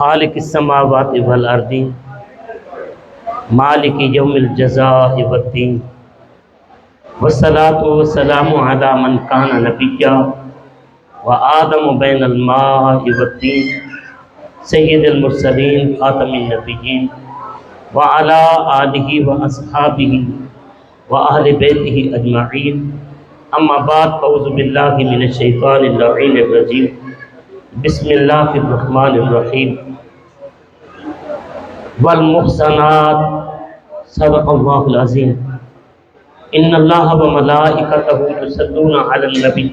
خالق السماوات والارض مالک یوم الجزاء والدین والصلاة والسلام علی من کان نبیا وآدم بین الماء والدین سید المرسلین خاتم النبیین وعلی آلہ واصحابہ واہل بیتہ اجمعین اما بعد فاعوذ باللہ من الشیطان اللعین الرجیم بسم اللہ الرحمن الرحیم والمحصنات صدق اللہ العظیم ان اللہ وملائکتہ یصلون علی النبی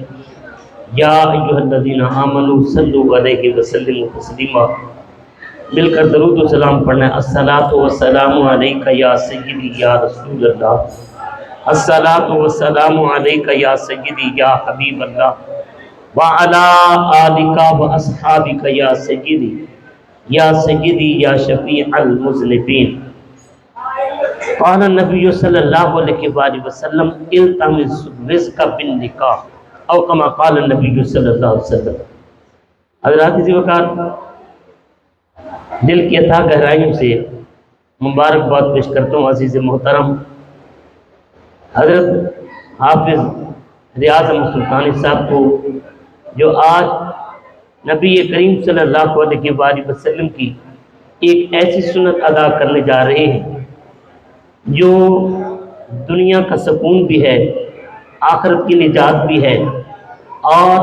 یا ایھا الذین آمنوا صلوا علیہ وسلموا تسلیما۔ مل کر درود و سلام پڑھنا ہے۔ الصلاۃ والسلام علیک یا سیدی یا رسول اللہ، الصلاۃ والسلام علیک یا سیدی یا حبیب اللہ وعلی آلک واصحابک یا سیدی یا شفیع المذنبین۔ قال النبی صلی اللہ علیہ وآلہ وسلم التمس الرزق بالنکاح او کما قال النبی صلی اللہ علیہ وسلم۔ حضرات اسی وقت دل کی اتھا گہرائیوں سے مبارکباد پیش کرتا ہوں عزیز محترم حضرت حافظ ریاض احمد سلطانی صاحب کو، جو آج نبی کریم صلی اللہ علیہ وآلہ وسلم کی ایک ایسی سنت ادا کرنے جا رہے ہیں جو دنیا کا سکون بھی ہے، آخرت کی نجات بھی ہے، اور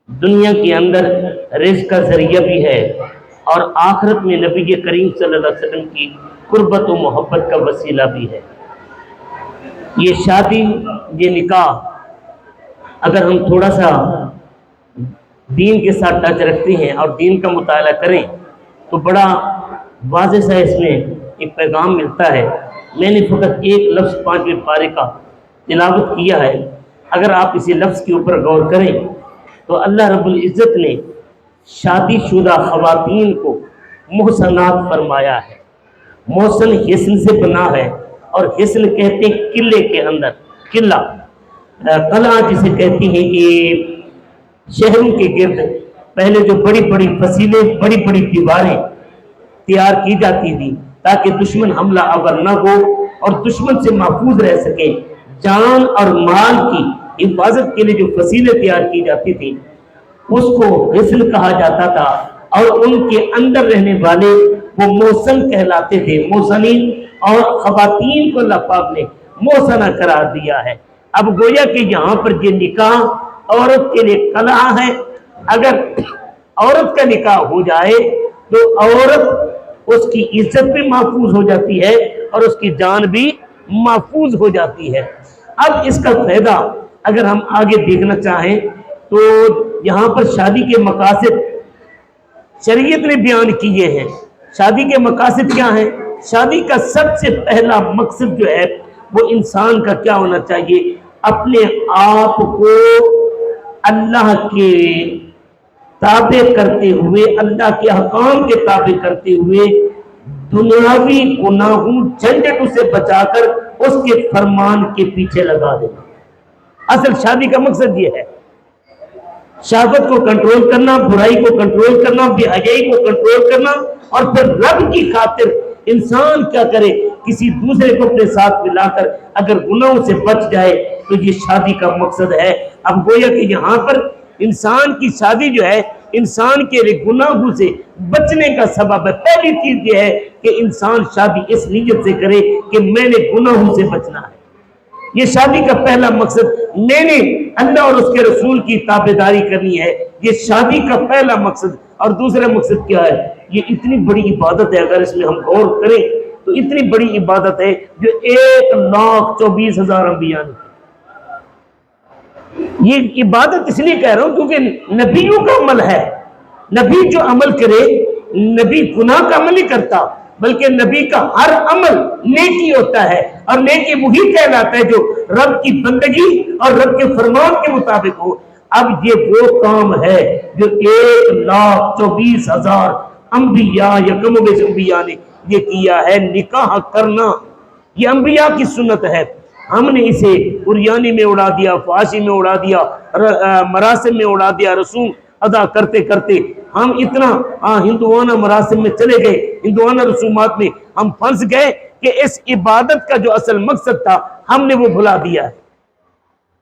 دنیا کے اندر رزق کا ذریعہ بھی ہے، اور آخرت میں نبی کریم صلی اللہ علیہ وسلم کی قربت و محبت کا وسیلہ بھی ہے۔ یہ شادی، یہ نکاح، اگر ہم تھوڑا سا دین کے ساتھ ٹچ رکھتے ہیں اور دین کا مطالعہ کریں تو بڑا واضح سا اس میں ایک پیغام ملتا ہے۔ میں نے فقط ایک لفظ 5ویں پارے کا تلاوت کیا ہے، اگر آپ اسی لفظ کے اوپر غور کریں تو اللہ رب العزت نے شادی شدہ خواتین کو محسنات فرمایا ہے۔ محسن حسن سے بنا ہے، اور حسن کہتے ہیں قلعے کے اندر، قلعہ جسے کہتی ہیں کہ شہروں کے گرد پہلے جو بڑی بڑی فصیلیں، بڑی بڑی دیواریں تیار کی جاتی تھی تاکہ دشمن حملہ آور نہ ہو اور دشمن سے محفوظ رہ سکے، جان اور مال کی حفاظت کے لیے جو فصیلیں تیار کی جاتی تھی اس کو حسن کہا جاتا تھا، اور ان کے اندر رہنے والے وہ محسن کہلاتے تھے، محسنین، اور خواتین کو اللہ پاک نے محسنہ قرار دیا ہے۔ اب گویا کہ یہاں پر یہ نکاح عورت کے لیے قلعہ ہے۔ اگر عورت کا نکاح ہو جائے تو عورت، اس کی عزت بھی محفوظ ہو جاتی ہے اور اس کی جان بھی محفوظ ہو جاتی ہے۔ اب اس کا فائدہ اگر ہم آگے دیکھنا چاہیں تو یہاں پر شادی کے مقاصد شریعت نے بیان کیے ہیں۔ شادی کے مقاصد کیا ہیں؟ شادی کا سب سے پہلا مقصد جو ہے وہ انسان کا کیا ہونا چاہیے؟ اپنے آپ کو اللہ کے تابع کرتے ہوئے، اللہ کے احکام کے تابع کرتے ہوئے دنیاوی گناہوں جھنجھٹوں سے بچا کر اس کے فرمان کے پیچھے لگا دینا۔ اصل شادی کا مقصد یہ ہے، شہوت کو کنٹرول کرنا، برائی کو کنٹرول کرنا، بے حیائی کو کنٹرول کرنا، اور پھر رب کی خاطر انسان کیا کرے، کسی دوسرے کو اپنے ساتھ ملا کر اگر گناہوں سے بچ جائے تو یہ شادی کا مقصد ہے۔ اب گویا کہ یہاں پر انسان کی شادی جو ہے انسان کے لیے گناہوں سے بچنے کا سبب ہے۔ پہلی چیز یہ ہے کہ انسان شادی اس نیت سے کرے کہ میں نے گناہوں سے بچنا ہے۔ یہ شادی کا پہلا مقصد، میں نے اللہ اور اس کے رسول کی تابعداری کرنی ہے، یہ شادی کا پہلا مقصد۔ اور دوسرا مقصد کیا ہے؟ یہ اتنی بڑی عبادت ہے، اگر اس میں ہم غور کریں تو اتنی بڑی عبادت ہے جو 1,24,000 انبیاء نے۔ یہ عبادت اس لیے کہہ رہا ہوں کیونکہ نبیوں کا عمل ہے۔ نبی جو عمل کرے، نبی گناہ کا عمل نہیں کرتا، بلکہ نبی کا ہر عمل نیکی ہوتا ہے، اور نیکی وہی کہلاتا ہے جو رب کی بندگی اور رب کے فرمان کے مطابق ہو۔ اب یہ وہ کام ہے جو 1,24,000 انبیاء یا کم و بیش انبیاء نے یہ کیا ہے، نکاح کرنا۔ یہ انبیاء کی سنت ہے، ہم نے اسے قریانی میں اڑا دیا، فحاشی میں اڑا دیا، مراسم میں اڑا دیا، رسوم ادا کرتے کرتے ہم اتنا ہندوانہ مراسم میں چلے گئے، ہندوانہ رسومات میں ہم پھنس گئے کہ اس عبادت کا جو اصل مقصد تھا ہم نے وہ بھلا دیا ہے۔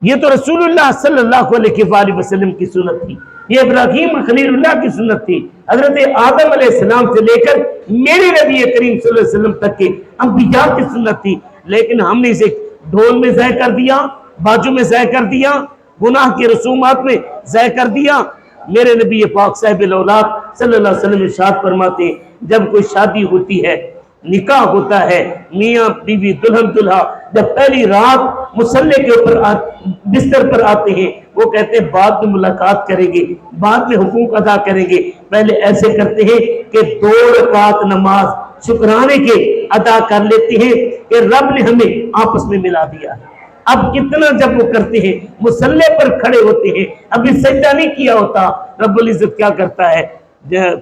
یہ تو رسول اللہ صلی اللہ علیہ وآلہ وسلم کی سنت تھی، یہ ابراہیم خلیل اللہ کی سنت تھی، حضرت آدم علیہ السلام سے لے کر میرے نبی کریم صلی اللہ علیہ وسلم تک کے انبیاء کی سنت تھی، لیکن ہم نے اسے ڈھول میں ضائع کر دیا، باجو میں ضائع کر دیا، گناہ کی رسومات میں ضائع کر دیا۔ میرے نبی پاک صاحب الاولاد صلی اللہ علیہ وسلم ارشاد فرماتے ہیں جب کوئی شادی ہوتی ہے، نکاح ہوتا ہے، میاں بیوی دلہن دلہا جب پہلی رات مصلی کے اوپر بستر پر آتے ہیں، وہ کہتے ہیں بعد میں ملاقات کریں گے، بعد میں حقوق ادا کریں گے، پہلے ایسے کرتے ہیں کہ 2 رکعت نماز شکرانے کے ادا کر لیتے ہیں کہ رب نے ہمیں آپس میں ملا دیا۔ اب اتنا جب وہ کرتے ہیں، مصلی پر کھڑے ہوتے ہیں، ابھی سجدہ نہیں کیا ہوتا، رب العزت کیا کرتا ہے؟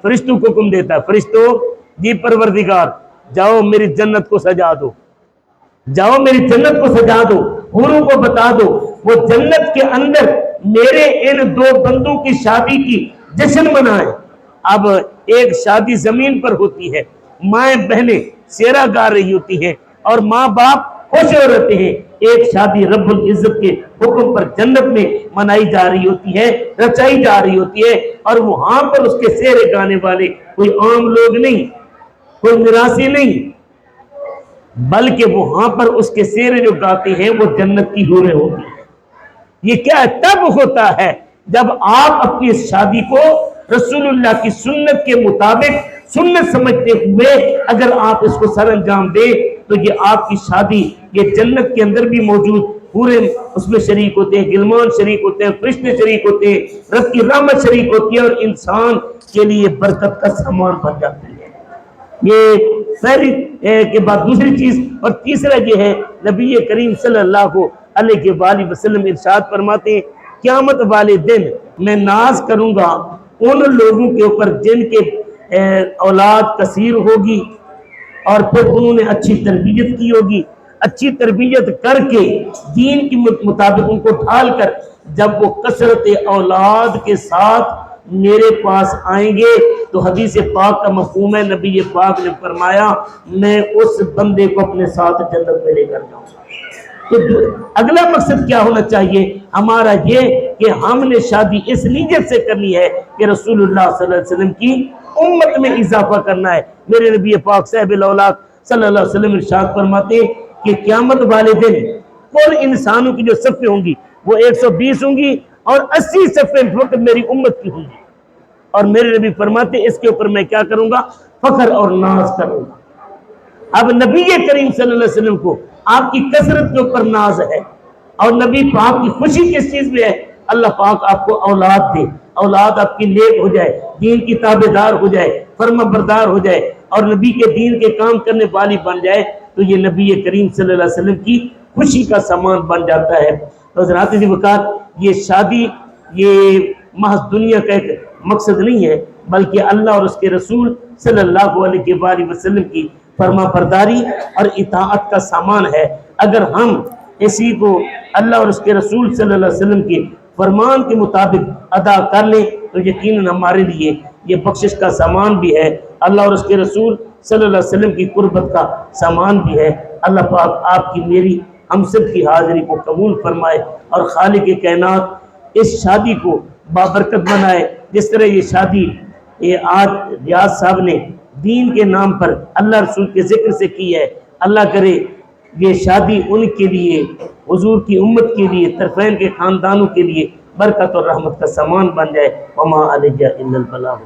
فرشتوں کو حکم دیتا ہے، فرشتوں جی پروردگار جاؤ میری جنت کو سجا دو، جاؤ میری جنت کو سجا دو، حوروں کو بتا دو وہ جنت کے اندر میرے ان 2 بندوں کی شادی کی جشن منائیں۔ اب ایک شادی زمین پر ہوتی ہے، مائیں بہنیں سیرا گا رہی ہوتی ہیں اور ماں باپ خوش ہو رہتے ہیں، ایک شادی رب العزت کے حکم پر جنت میں منائی جا رہی ہوتی ہے، رچائی جا رہی ہوتی ہے، اور وہاں پر اس کے سیرے گانے والے کوئی عام لوگ نہیں، کوئی میراثی نہیں، بلکہ وہاں پر اس کے سیرے جو گاتے ہیں وہ جنت کی حوریں ہوتی ہیں۔ یہ کیا ہے؟ تب ہوتا ہے جب آپ اپنی اس شادی کو رسول اللہ کی سنت کے مطابق سنت سمجھتے ہوئے اگر آپ اس کو سر انجام دیں تو یہ آپ کی شادی یہ جنت کے اندر بھی موجود پورے اس میں شریک ہوتے ہیں، غلمان شریک ہوتے ہیں، فرشتے شریک ہوتے ہیں، رب کی رحمت شریک ہوتی ہے اور انسان کے لیے برکت کا سامان بن جاتی ہے۔ یہ پہلی کے بعد دوسری چیز، اور تیسرا یہ ہے نبی کریم صلی اللہ علیہ وآلہ وسلم ارشاد فرماتے ہیں قیامت والے دن میں ناز کروں گا ان لوگوں کے اوپر جن کے اولاد کثیر ہوگی اور پھر انہوں نے اچھی تربیت کی ہوگی، اچھی تربیت کر کے دین کی مطابق ان کو ڈھال کر جب وہ کثرت اولاد کے ساتھ میرے پاس آئیں گے تو حدیث پاک کا مفہوم ہے، نبی پاک نے فرمایا میں اس بندے کو اپنے ساتھ جنت میں لے کر جاؤں گا۔ تو اگلا مقصد کیا ہونا چاہیے ہمارا؟ یہ کہ ہم نے شادی اس نیت سے کرنی ہے کہ رسول اللہ صلی اللہ علیہ وسلم کی امت میں اضافہ کرنا ہے۔ میرے نبی پاک صاحب الاولاد صلی اللہ علیہ وسلم ارشاد فرماتے ہیں کہ قیامت والے دن کل انسانوں کی جو صفیں ہوں گی وہ 120 ہوں گی اور 80 صفیں فقط میری امت کی ہوں گی، اور میرے نبی فرماتے ہیں اس کے اوپر میں کیا کروں گا؟ فخر اور ناز کروں گا۔ اب نبی کریم صلی اللہ علیہ وسلم کو آپ کی کثرت کے اوپر ناز ہے، اور نبی پاک کی خوشی کس چیز میں ہے؟ اللہ پاک آپ کو اولاد دے، اولاد آپ کی نیک ہو جائے، دین کی تابعدار ہو جائے، فرما بردار ہو جائے اور نبی کے دین کے کام کرنے والی بن جائے، تو یہ نبی کریم صلی اللہ علیہ وسلم کی خوشی کا سامان بن جاتا ہے۔ تو حضرات عزیز وقار، یہ شادی یہ محض دنیا کا ایک مقصد نہیں ہے، بلکہ اللہ اور اس کے رسول صلی اللہ علیہ وآلہ وسلم کی فرما برداری اور اطاعت کا سامان ہے۔ اگر ہم اسی کو اللہ اور اس کے رسول صلی اللہ علیہ وسلم کے فرمان کے مطابق ادا کر لیں تو یقیناً ہمارے لیے یہ بخشش کا سامان بھی ہے، اللہ اور اس کے رسول صلی اللہ علیہ وسلم کی قربت کا سامان بھی ہے۔ اللہ پاک آپ کی میری ہم سب کی حاضری کو قبول فرمائے اور خالق کائنات اس شادی کو بابرکت بنائے، جس طرح یہ شادی یہ آج ریاض صاحب نے دین کے نام پر اللہ رسول کے ذکر سے کی ہے، اللہ کرے یہ شادی ان کے لیے، حضور کی امت کے لیے، طرفین کے خاندانوں کے لیے برکت اور رحمت کا سامان بن جائے۔ وما علیہ الا البلاغ۔